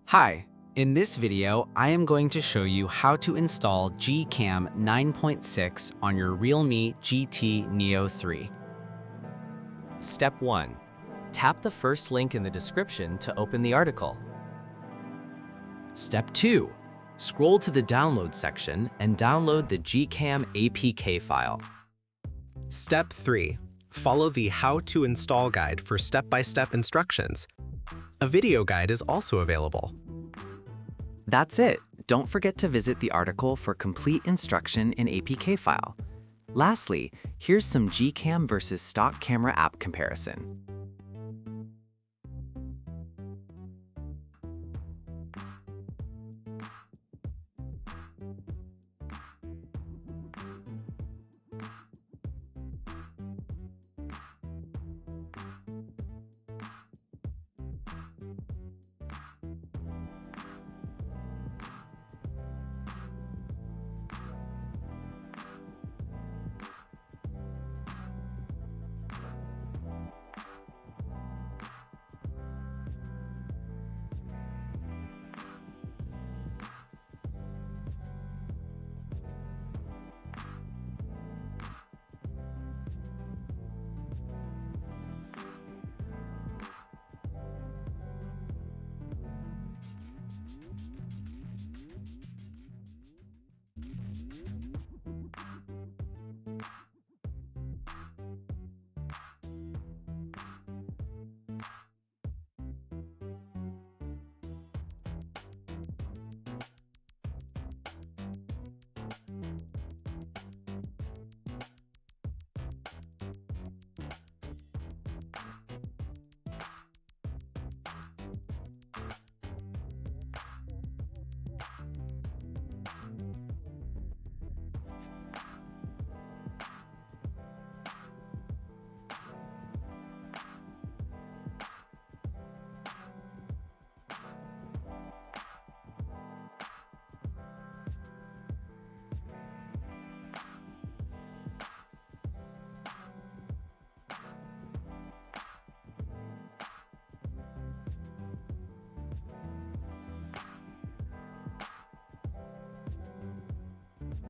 Hi, in this video, I am going to show you how to install GCam 9.6 on your Realme GT Neo 3. Step 1. Tap the first link in the description to open the article. Step 2. Scroll to the download section and download the GCam APK file. Step 3. Follow the How to Install guide for step-by-step instructions. A video guide is also available. That's it. Don't forget to visit the article for complete instruction in APK file. Lastly, here's some GCam versus stock camera app comparison.